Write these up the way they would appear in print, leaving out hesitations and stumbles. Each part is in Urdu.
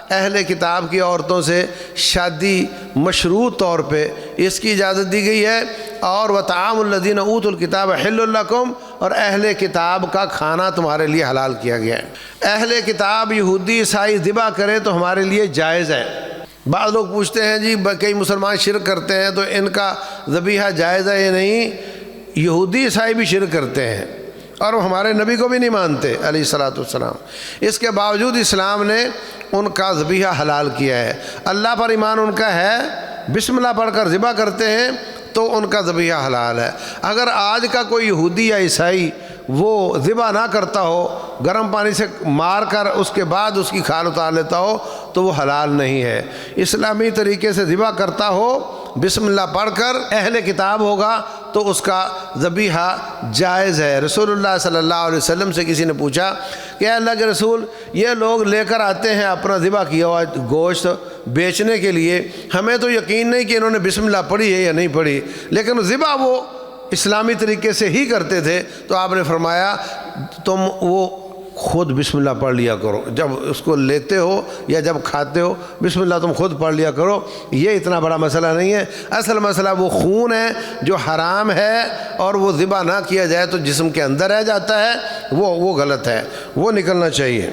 اہل کتاب کی عورتوں سے شادی مشروط طور پہ اس کی اجازت دی گئی ہے، اور وطعام الذین اوتوا الکتاب حل لکم، اور اہل کتاب کا کھانا تمہارے لیے حلال کیا گیا ہے۔ اہل کتاب یہودی عیسائی ذبح کرے تو ہمارے لیے جائز ہے۔ بعض لوگ پوچھتے ہیں جی کئی مسلمان شرک کرتے ہیں تو ان کا ذبیحہ جائز ہے یا نہیں؟ یہودی عیسائی بھی شرک کرتے ہیں اور ہمارے نبی کو بھی نہیں مانتے علیہ الصلوۃ والسلام، اس کے باوجود اسلام نے ان کا ذبیحہ حلال کیا ہے۔ اللہ پر ایمان ان کا ہے، بسم اللہ پڑھ کر ذبح کرتے ہیں تو ان کا ذبیحہ حلال ہے۔ اگر آج کا کوئی یہودی یا عیسائی وہ ذبح نہ کرتا ہو، گرم پانی سے مار کر اس کے بعد اس کی کھال اتار لیتا ہو تو وہ حلال نہیں ہے۔ اسلامی طریقے سے ذبح کرتا ہو بسم اللہ پڑھ کر، اہل کتاب ہوگا تو اس کا ذبیحہ جائز ہے۔ رسول اللہ صلی اللہ علیہ وسلم سے کسی نے پوچھا کہ اے اللہ کے رسول، یہ لوگ لے کر آتے ہیں اپنا ذبح کیا ہوا گوشت بیچنے کے لیے، ہمیں تو یقین نہیں کہ انہوں نے بسم اللہ پڑھی ہے یا نہیں پڑھی، لیکن ذبح وہ اسلامی طریقے سے ہی کرتے تھے، تو آپ نے فرمایا تم وہ خود بسم اللہ پڑھ لیا کرو، جب اس کو لیتے ہو یا جب کھاتے ہو بسم اللہ تم خود پڑھ لیا کرو۔ یہ اتنا بڑا مسئلہ نہیں ہے، اصل مسئلہ وہ خون ہے جو حرام ہے، اور وہ ذبح نہ کیا جائے تو جسم کے اندر رہ جاتا ہے، وہ غلط ہے، وہ نکلنا چاہیے۔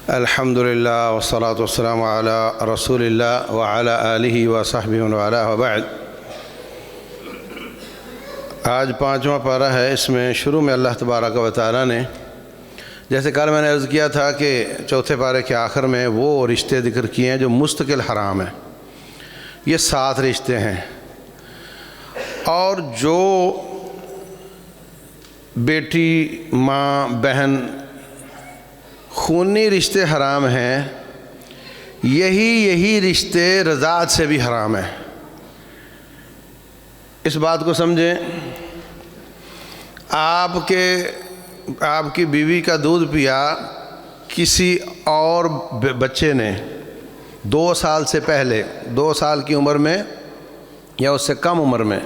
الحمدللہ والصلاة والسلام علی رسول اللہ وعلی آلہ وصحبہ ومن والہ وبعد۔ آج 5واں پارہ ہے، اس میں شروع میں اللہ تبارک و تعالیٰ نے، جیسے کل میں نے عرض کیا تھا کہ چوتھے پارے کے آخر میں وہ رشتے ذکر کیے ہیں جو مستقل حرام ہیں۔ یہ 7 رشتے ہیں، اور جو بیٹی، ماں، بہن، خونی رشتے حرام ہیں، یہی رشتے رضاعت سے بھی حرام ہیں۔ اس بات کو سمجھیں، آپ کی بیوی کا دودھ پیا کسی اور بچے نے 2 سال سے پہلے، 2 سال کی عمر میں یا اس سے کم عمر میں،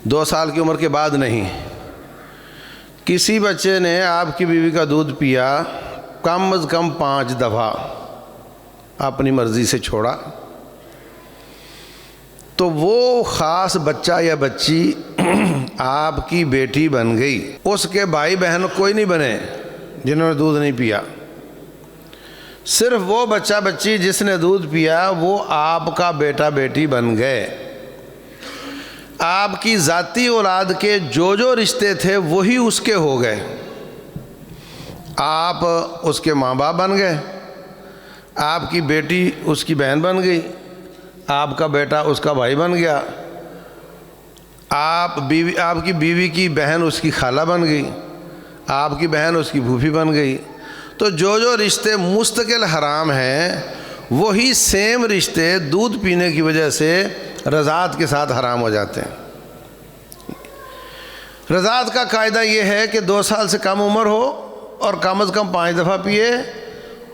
2 سال کی عمر کے بعد نہیں، کسی بچے نے آپ کی بیوی کا دودھ پیا کم از کم 5 دفعہ، اپنی مرضی سے چھوڑا، تو وہ خاص بچہ یا بچی آپ کی بیٹی بن گئی۔ اس کے بھائی بہن کوئی نہیں بنے جنہوں نے دودھ نہیں پیا، صرف وہ بچہ بچی جس نے دودھ پیا وہ آپ کا بیٹا بیٹی بن گئے۔ آپ کی ذاتی اولاد کے جو رشتے تھے وہی اس کے ہو گئے۔ آپ اس کے ماں باپ بن گئے، آپ کی بیٹی اس کی بہن بن گئی، آپ کا بیٹا اس کا بھائی بن گیا، آپ کی بیوی کی بہن اس کی خالہ بن گئی، آپ کی بہن اس کی پھوپھی بن گئی۔ تو جو رشتے مستقل حرام ہیں وہی سیم رشتے دودھ پینے کی وجہ سے رضاعت کے ساتھ حرام ہو جاتے ہیں۔ رضاعت کا قاعدہ یہ ہے کہ 2 سال سے کم عمر ہو اور کم از کم 5 دفعہ پیے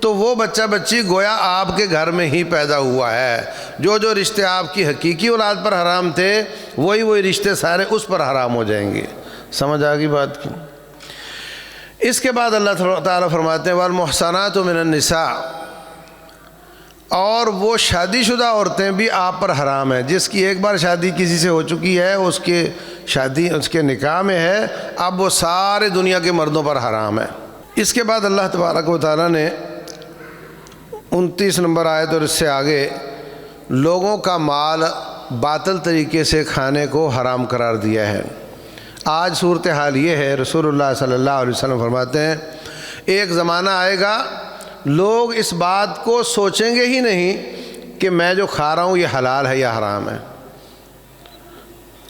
تو وہ بچہ بچی گویا آپ کے گھر میں ہی پیدا ہوا ہے۔ جو رشتے آپ کی حقیقی اولاد پر حرام تھے وہی رشتے سارے اس پر حرام ہو جائیں گے۔ سمجھ آ گئی بات کی؟ اس کے بعد اللہ تعالیٰ فرماتے ہیں والمحصنات من النساء، اور وہ شادی شدہ عورتیں بھی آپ پر حرام ہیں۔ جس کی ایک بار شادی کسی سے ہو چکی ہے، اس کے نکاح میں ہے، اب وہ سارے دنیا کے مردوں پر حرام ہے۔ اس کے بعد اللہ تبارک و تعالیٰ نے 29 نمبر آیت اور اس سے آگے لوگوں کا مال باطل طریقے سے کھانے کو حرام قرار دیا ہے۔ آج صورتحال یہ ہے، رسول اللہ صلی اللہ علیہ وسلم فرماتے ہیں ایک زمانہ آئے گا لوگ اس بات کو سوچیں گے ہی نہیں کہ میں جو کھا رہا ہوں یہ حلال ہے یا حرام ہے،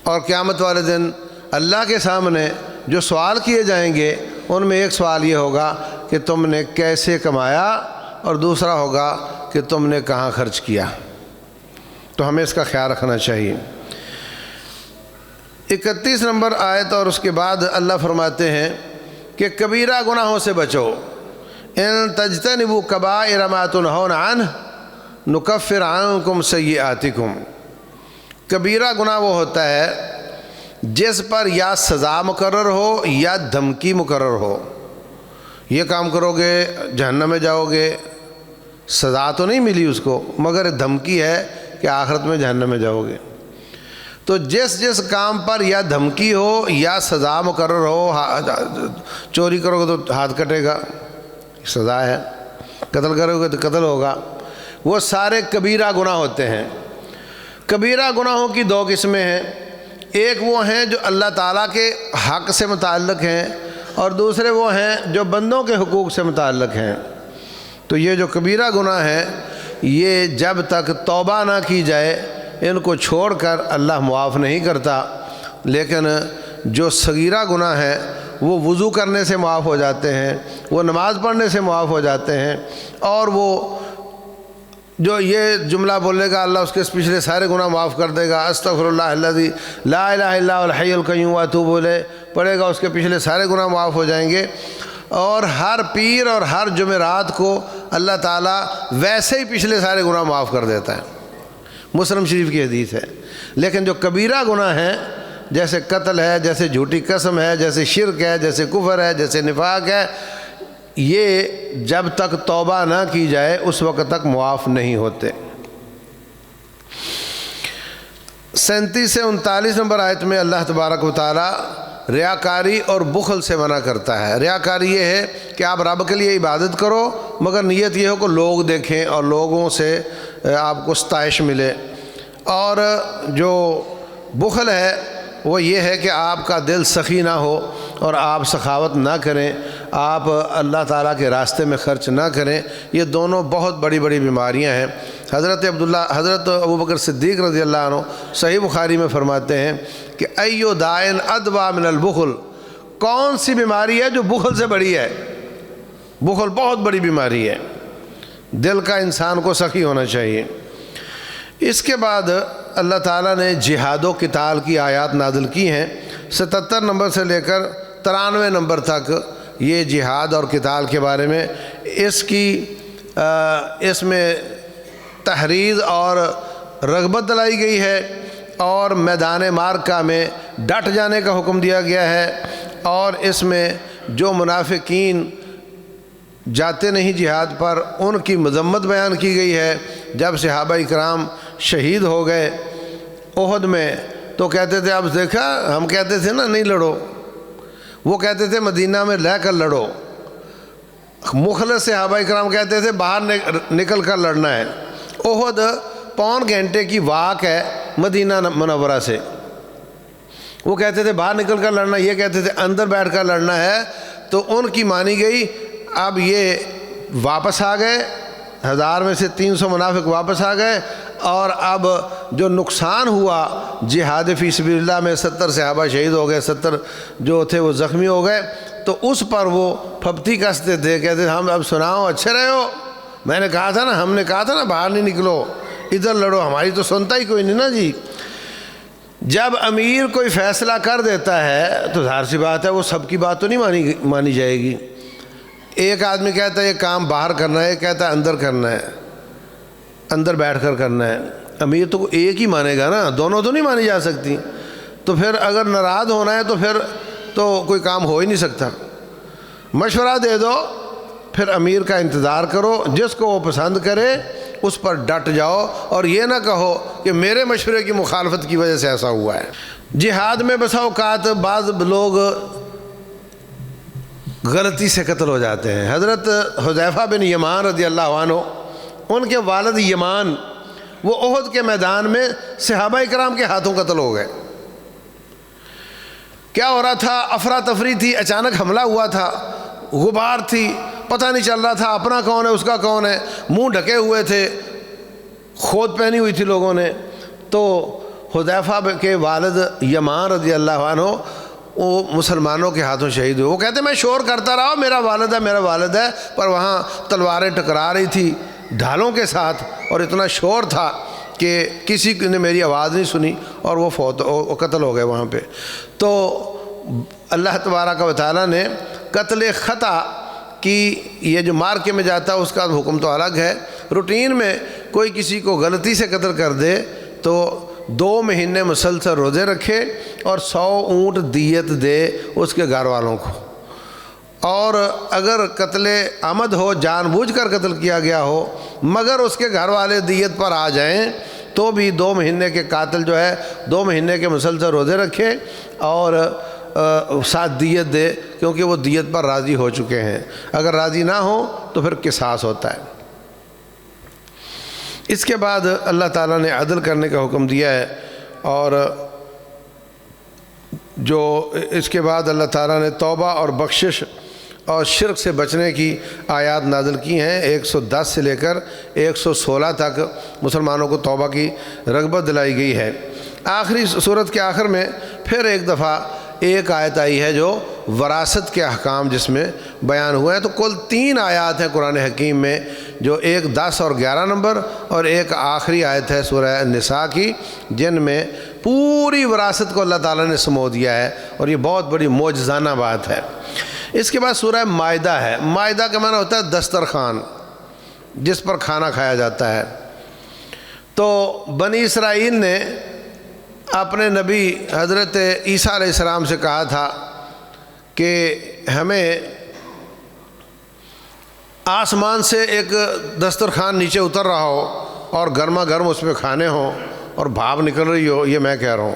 اور قیامت والے دن اللہ کے سامنے جو سوال کیے جائیں گے ان میں ایک سوال یہ ہوگا کہ تم نے کیسے کمایا، اور دوسرا ہوگا کہ تم نے کہاں خرچ کیا۔ تو ہمیں اس کا خیال رکھنا چاہیے۔ 31 نمبر آیت اور اس کے بعد اللہ فرماتے ہیں کہ کبیرہ گناہوں سے بچو، ان تجتنبوا کبائر ما تنہون عنہ نکفر عنکم سیئاتکم۔ کبیرہ گناہ وہ ہوتا ہے جس پر یا سزا مقرر ہو یا دھمکی مقرر ہو. یہ کام کرو گے جہنم میں جاؤ گے، سزا تو نہیں ملی اس کو مگر دھمکی ہے کہ آخرت میں جہنم میں جاؤ گے. تو جس کام پر یا دھمکی ہو یا سزا مقرر ہو، چوری کرو گے تو ہاتھ کٹے گا، سزا ہے، قتل کرو گے تو قتل ہوگا، وہ سارے کبیرہ گناہ ہوتے ہیں. کبیرہ گناہوں کی دو قسمیں ہیں، ایک وہ ہیں جو اللہ تعالیٰ کے حق سے متعلق ہیں اور دوسرے وہ ہیں جو بندوں کے حقوق سے متعلق ہیں. تو یہ جو کبیرہ گناہ ہیں یہ جب تک توبہ نہ کی جائے ان کو چھوڑ کر اللہ معاف نہیں کرتا. لیکن جو صغیرہ گناہ ہیں وہ وضو کرنے سے معاف ہو جاتے ہیں، وہ نماز پڑھنے سے معاف ہو جاتے ہیں، اور وہ جو یہ جملہ بولے گا اللہ اس کے پچھلے سارے گناہ معاف کر دے گا، استغفر اللہ الذی لا الہ الا هو الحی القیوم واتوب الیہ پڑھے گا، اس کے پچھلے سارے گناہ معاف ہو جائیں گے. اور ہر پیر اور ہر جمعرات کو اللہ تعالیٰ ویسے ہی پچھلے سارے گناہ معاف کر دیتا ہے، مسلم شریف کی حدیث ہے. لیکن جو کبیرہ گناہ ہیں جیسے قتل ہے، جیسے جھوٹی قسم ہے، جیسے شرک ہے، جیسے کفر ہے، جیسے نفاق ہے، یہ جب تک توبہ نہ کی جائے اس وقت تک معاف نہیں ہوتے. 37 سے 39 نمبر آیت میں اللہ تبارک و تعالی ریاکاری اور بخل سے منع کرتا ہے. ریاکاری یہ ہے کہ آپ رب کے لیے عبادت کرو مگر نیت یہ ہو کہ لوگ دیکھیں اور لوگوں سے آپ کو ستائش ملے. اور جو بخل ہے وہ یہ ہے کہ آپ کا دل سخی نہ ہو اور آپ سخاوت نہ کریں، آپ اللہ تعالیٰ کے راستے میں خرچ نہ کریں. یہ دونوں بہت بڑی بڑی بیماریاں ہیں. حضرت ابوبکر صدیق رضی اللہ عنہ صحیح بخاری میں فرماتے ہیں کہ ایو دائن ادوا من البخل، کون سی بیماری ہے جو بخل سے بڑی ہے؟ بخل بہت بڑی بیماری ہے، دل کا انسان کو سخی ہونا چاہیے. اس کے بعد اللہ تعالیٰ نے جہاد و قتال کی آیات نازل کی ہیں. 77 نمبر سے لے کر 93 نمبر تک یہ جہاد اور قتال کے بارے میں اس میں تحریض اور رغبت دلائی گئی ہے، اور میدان معرکہ میں ڈٹ جانے کا حکم دیا گیا ہے. اور اس میں جو منافقین جاتے نہیں جہاد پر ان کی مذمت بیان کی گئی ہے. جب صحابہ اکرام شہید ہو گئے احد میں تو کہتے تھے اب دیکھا، ہم کہتے تھے نا نہیں لڑو، وہ کہتے تھے مدینہ میں رہ کر لڑو. مخلص صحابہ اکرام کہتے تھے باہر نکل کر لڑنا ہے. احد 3 گھنٹے کی واک ہے مدینہ منورہ سے، وہ کہتے تھے باہر نکل کر لڑنا، یہ کہتے تھے اندر بیٹھ کر لڑنا ہے. تو ان کی مانی گئی. اب یہ واپس آ گئے، 1000 میں سے 300 منافق واپس آ گئے. اور اب جو نقصان ہوا جہاد فی سبیل اللہ میں 70 صحابہ شہید ہو گئے، 70 جو تھے وہ زخمی ہو گئے. تو اس پر وہ پھپتی کستے تھے، کہتے ہم اب سناؤ اچھے رہے ہو، میں نے کہا تھا نا، ہم نے کہا تھا نا باہر نہیں نکلو ادھر لڑو، ہماری تو سنتا ہی کوئی نہیں نا جی. جب امیر کوئی فیصلہ کر دیتا ہے تو ظاہر سی بات ہے وہ سب کی بات تو نہیں مانی جائے گی. ایک آدمی کہتا ہے یہ کام باہر کرنا ہے، ایک کہتا ہے اندر کرنا ہے، اندر بیٹھ کر کرنا ہے. امیر تو ایک ہی مانے گا نا، دونوں تو نہیں مانی جا سکتی. تو پھر اگر ناراض ہونا ہے تو پھر تو کوئی کام ہو ہی نہیں سکتا. مشورہ دے دو، پھر امیر کا انتظار کرو، جس کو وہ پسند کرے اس پر ڈٹ جاؤ، اور یہ نہ کہو کہ میرے مشورے کی مخالفت کی وجہ سے ایسا ہوا ہے. جہاد میں بسا اوقات بعض لوگ غلطی سے قتل ہو جاتے ہیں. حضرت حذیفہ بن یمان رضی اللہ عنہ، ان کے والد یمان وہ احد کے میدان میں صحابہ اکرام کے ہاتھوں قتل ہو گئے. کیا ہو رہا تھا؟ افراتفری تھی، اچانک حملہ ہوا تھا، غبار تھی، پتہ نہیں چل رہا تھا اپنا کون ہے اس کا کون ہے، منہ ڈھکے ہوئے تھے، کھود پہنی ہوئی تھی لوگوں نے. تو حذیفہ کے والد یمان رضی اللہ عنہ وہ مسلمانوں کے ہاتھوں شہید ہوئے. وہ کہتے میں شور کرتا رہا میرا والد ہے میرا والد ہے، پر وہاں تلواریں ٹکرا رہی تھی ڈھالوں کے ساتھ، اور اتنا شور تھا کہ کسی نے میری آواز نہیں سنی، اور وہ قتل ہو گئے وہاں پہ. تو اللہ تبارک و تعالیٰ نے قتل خطا کی، یہ جو مارکے میں جاتا ہے اس کا حکم تو الگ ہے. روٹین میں کوئی کسی کو غلطی سے قتل کر دے تو 2 مہینے مسلسل روزے رکھے اور 100 اونٹ دیت دے اس کے گھر والوں کو، اور اگر قتل عمد ہو، جان بوجھ کر قتل کیا گیا ہو مگر اس کے گھر والے دیت پر آ جائیں تو بھی 2 مہینے کے قاتل جو ہے 2 مہینے کے مسلسل روزے رکھے اور ساتھ دیت دے، کیونکہ وہ دیت پر راضی ہو چکے ہیں۔ اگر راضی نہ ہو تو پھر قصاص ہوتا ہے۔ اس کے بعد اللہ تعالیٰ نے عدل کرنے کا حکم دیا ہے، اور جو اس کے بعد اللہ تعالیٰ نے توبہ اور بخشش اور شرک سے بچنے کی آیات نازل کی ہیں۔ 110 سے لے کر 116 تک مسلمانوں کو توبہ کی رغبت دلائی گئی ہے۔ آخری صورت کے آخر میں پھر ایک دفعہ ایک آیت آئی ہے جو وراثت کے احکام جس میں بیان ہوئے ہیں۔ تو کل 3 آیات ہیں قرآن حکیم میں، جو ایک 10 اور 11 نمبر اور ایک آخری آیت ہے سورہ النساء کی، جن میں پوری وراثت کو اللہ تعالیٰ نے سمو دیا ہے، اور یہ بہت بڑی معجزانہ بات ہے۔ اس کے بعد سورہ مائدہ ہے۔ مائدہ کا معنی ہوتا ہے دسترخوان، جس پر کھانا کھایا جاتا ہے۔ تو بنی اسرائیل نے اپنے نبی حضرت عیسیٰ علیہ السلام سے کہا تھا کہ ہمیں آسمان سے ایک دسترخوان نیچے اتر رہا ہو اور گرما گرم اس پہ کھانے ہوں اور بھاپ نکل رہی ہو، یہ میں کہہ رہا ہوں،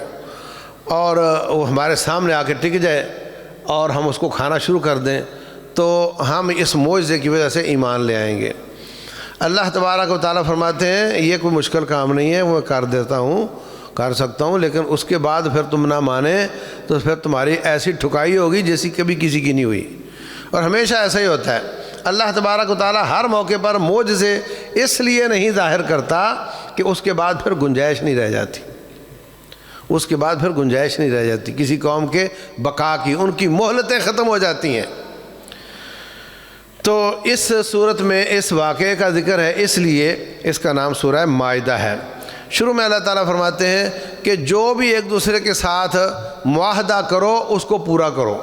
اور وہ ہمارے سامنے آ کے ٹک جائے اور ہم اس کو کھانا شروع کر دیں، تو ہم اس معجزے کی وجہ سے ایمان لے آئیں گے۔ اللہ تبارک و تعالیٰ فرماتے ہیں یہ کوئی مشکل کام نہیں ہے، وہ کر دیتا ہوں، کر سکتا ہوں، لیکن اس کے بعد پھر تم نہ مانیں تو پھر تمہاری ایسی ٹھکائی ہوگی جیسی کبھی کسی کی نہیں ہوئی۔ اور ہمیشہ ایسا ہی ہوتا ہے، اللہ تبارک و تعالیٰ ہر موقع پر معجزے اس لیے نہیں ظاہر کرتا کہ اس کے بعد پھر گنجائش نہیں رہ جاتی، اس کے بعد پھر گنجائش نہیں رہ جاتی کسی قوم کے بقا کی، ان کی مہلتیں ختم ہو جاتی ہیں۔ تو اس صورت میں اس واقعے کا ذکر ہے، اس لیے اس کا نام سورہ مائدہ ہے۔ شروع میں اللہ تعالیٰ فرماتے ہیں کہ جو بھی ایک دوسرے کے ساتھ معاہدہ کرو اس کو پورا کرو۔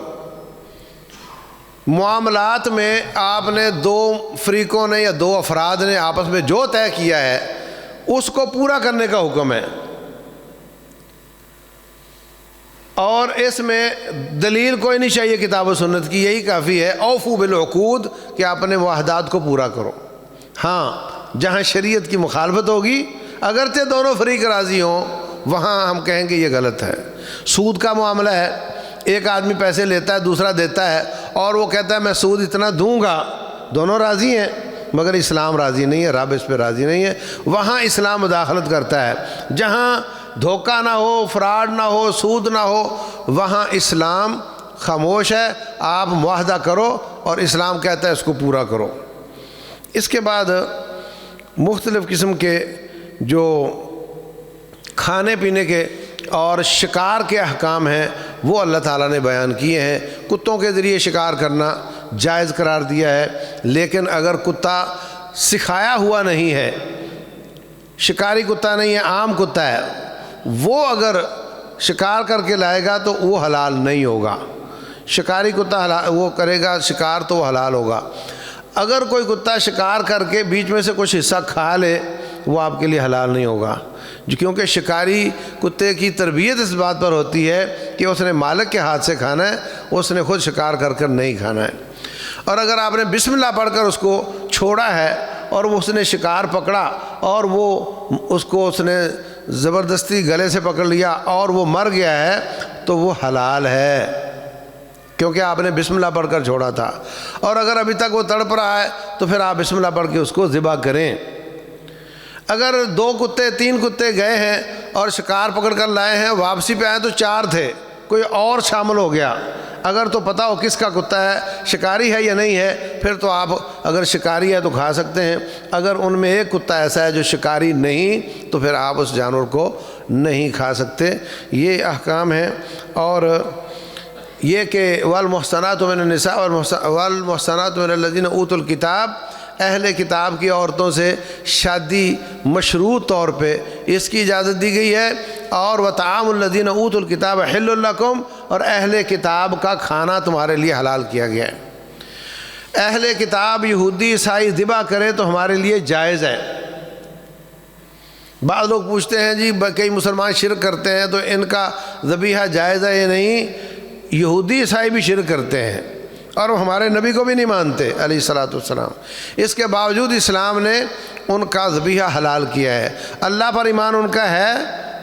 معاملات میں آپ نے 2 فریقوں نے یا 2 افراد نے آپس میں جو طے کیا ہے اس کو پورا کرنے کا حکم ہے، اور اس میں دلیل کوئی نہیں چاہیے کتاب و سنت کی، یہی کافی ہے، اوفو بالعقود، کہ آپ اپنے معاہدات کو پورا کرو۔ ہاں جہاں شریعت کی مخالفت ہوگی، اگرچہ دونوں فریق راضی ہوں، وہاں ہم کہیں گے یہ غلط ہے۔ سود کا معاملہ ہے، ایک آدمی پیسے لیتا ہے، دوسرا دیتا ہے، اور وہ کہتا ہے میں سود اتنا دوں گا، دونوں راضی ہیں مگر اسلام راضی نہیں ہے، رب اس پہ راضی نہیں ہے، وہاں اسلام مداخلت کرتا ہے۔ جہاں دھوکہ نہ ہو، فراڈ نہ ہو، سود نہ ہو، وہاں اسلام خاموش ہے، آپ معاہدہ کرو، اور اسلام کہتا ہے اس کو پورا کرو۔ اس کے بعد مختلف قسم کے جو کھانے پینے کے اور شکار کے احکام ہیں وہ اللہ تعالیٰ نے بیان کیے ہیں۔ کتوں کے ذریعے شکار کرنا جائز قرار دیا ہے، لیکن اگر کتا سکھایا ہوا نہیں ہے، شکاری کتا نہیں ہے، عام کتا ہے، وہ اگر شکار کر کے لائے گا تو وہ حلال نہیں ہوگا۔ شکاری کتا وہ کرے گا شکار تو وہ حلال ہوگا۔ اگر کوئی کتا شکار کر کے بیچ میں سے کچھ حصہ کھا لے وہ آپ کے لیے حلال نہیں ہوگا، کیونکہ شکاری کتے کی تربیت اس بات پر ہوتی ہے کہ اس نے مالک کے ہاتھ سے کھانا ہے، اس نے خود شکار کر کر نہیں کھانا ہے۔ اور اگر آپ نے بسم اللہ پڑھ کر اس کو چھوڑا ہے اور وہ اس نے شکار پکڑا اور وہ اس نے زبردستی گلے سے پکڑ لیا اور وہ مر گیا ہے تو وہ حلال ہے، کیونکہ آپ نے بسم اللہ پڑھ کر چھوڑا تھا۔ اور اگر ابھی تک وہ تڑپ رہا ہے تو پھر آپ بسم اللہ پڑھ کے اس کو ذبح کریں۔ اگر 2 کتے 3 کتے گئے ہیں اور شکار پکڑ کر لائے ہیں، واپسی پہ آئے تو 4 تھے، کوئی اور شامل ہو گیا، اگر تو پتہ ہو کس کا کتا ہے، شکاری ہے یا نہیں ہے، پھر تو آپ اگر شکاری ہے تو کھا سکتے ہیں۔ اگر ان میں ایک کتا ایسا ہے جو شکاری نہیں تو پھر آپ اس جانور کو نہیں کھا سکتے۔ یہ احکام ہیں۔ اور یہ کہ والمحصنات من النساء والمحصنات من الذین اوتوا الکتاب، اہل کتاب کی عورتوں سے شادی مشروط طور پہ اس کی اجازت دی گئی ہے، اور وطعام الذین اوتوا الکتاب حل لکم، اور اہل کتاب کا کھانا تمہارے لیے حلال کیا گیا ہے۔ اہل کتاب یہودی عیسائی ذبح کرے تو ہمارے لیے جائز ہے، بعض لوگ پوچھتے ہیں جی کئی مسلمان شرک کرتے ہیں تو ان کا ذبیحہ جائز ہے یا نہیں؟ یہودی عیسائی بھی شرک کرتے ہیں اور وہ ہمارے نبی کو بھی نہیں مانتے علیہ الصلاۃ والسلام، اس کے باوجود اسلام نے ان کا ذبیحہ حلال کیا ہے۔ اللہ پر ایمان ان کا ہے،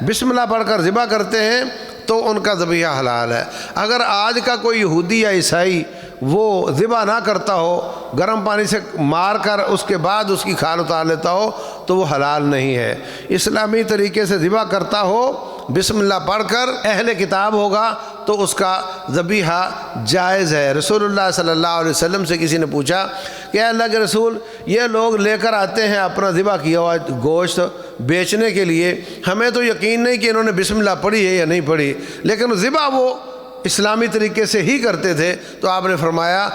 بسم اللہ پڑھ کر ذبح کرتے ہیں تو ان کا ذبیحہ حلال ہے۔ اگر آج کا کوئی یہودی یا عیسائی وہ ذبح نہ کرتا ہو، گرم پانی سے مار کر اس کے بعد اس کی کھال اتار لیتا ہو تو وہ حلال نہیں ہے۔ اسلامی طریقے سے ذبح کرتا ہو، بسم اللہ پڑھ کر، اہل کتاب ہوگا تو اس کا ذبیحہ جائز ہے۔ رسول اللہ صلی اللہ علیہ وسلم سے کسی نے پوچھا کہ اے اللہ کے رسول، یہ لوگ لے کر آتے ہیں اپنا ذبح کیا ہوا گوشت بیچنے کے لیے، ہمیں تو یقین نہیں کہ انہوں نے بسم اللہ پڑھی ہے یا نہیں پڑھی، لیکن ذبح وہ اسلامی طریقے سے ہی کرتے تھے۔ تو آپ نے فرمایا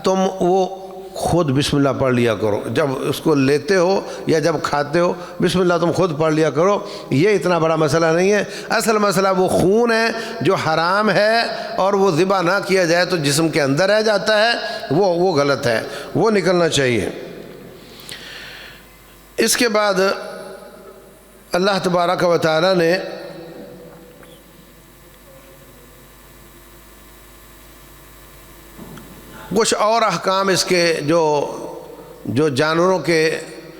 تم وہ خود بسم اللہ پڑھ لیا کرو، جب اس کو لیتے ہو یا جب کھاتے ہو بسم اللہ تم خود پڑھ لیا کرو۔ یہ اتنا بڑا مسئلہ نہیں ہے، اصل مسئلہ وہ خون ہے جو حرام ہے اور وہ ذبح نہ کیا جائے تو جسم کے اندر رہ جاتا ہے، وہ غلط ہے، وہ نکلنا چاہیے۔ اس کے بعد اللہ تبارک و تعالی نے کچھ اور احکام اس کے جو جانوروں کے،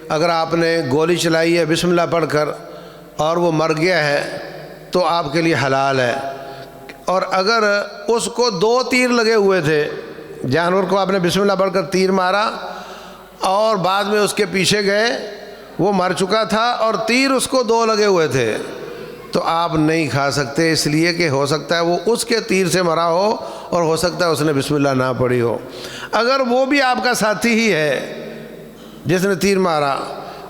اگر آپ نے گولی چلائی ہے بسم اللہ پڑھ کر اور وہ مر گیا ہے تو آپ کے لیے حلال ہے، اور اگر اس کو 2 تیر لگے ہوئے تھے، جانور کو آپ نے بسم اللہ پڑھ کر تیر مارا اور بعد میں اس کے پیچھے گئے، وہ مر چکا تھا اور تیر اس کو 2 لگے ہوئے تھے، تو آپ نہیں کھا سکتے، اس لیے کہ ہو سکتا ہے وہ اس کے تیر سے مرا ہو اور ہو سکتا ہے اس نے بسم اللہ نہ پڑھی ہو۔ اگر وہ بھی آپ کا ساتھی ہی ہے جس نے تیر مارا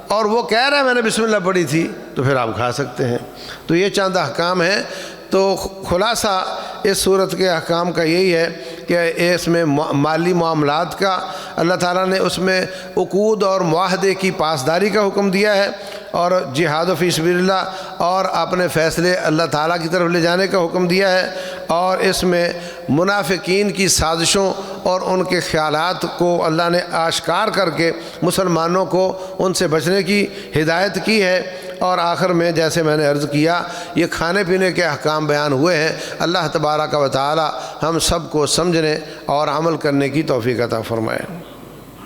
اور وہ کہہ رہا ہے میں نے بسم اللہ پڑھی تھی تو پھر آپ کھا سکتے ہیں۔ تو یہ چند احکام ہیں۔ تو خلاصہ اس صورت کے احکام کا یہی ہے کہ اس میں مالی معاملات کا اللہ تعالیٰ نے اس میں عقود اور معاہدے کی پاسداری کا حکم دیا ہے، اور جہاد فی سبیل اللہ اور اپنے فیصلے اللہ تعالیٰ کی طرف لے جانے کا حکم دیا ہے، اور اس میں منافقین کی سازشوں اور ان کے خیالات کو اللہ نے آشکار کر کے مسلمانوں کو ان سے بچنے کی ہدایت کی ہے۔ اور آخر میں جیسے میں نے عرض کیا، یہ کھانے پینے کے احکام بیان ہوئے ہیں۔ اللہ تبارک و تعالی ہم سب کو سمجھنے اور عمل کرنے کی توفیق عطا فرمائے۔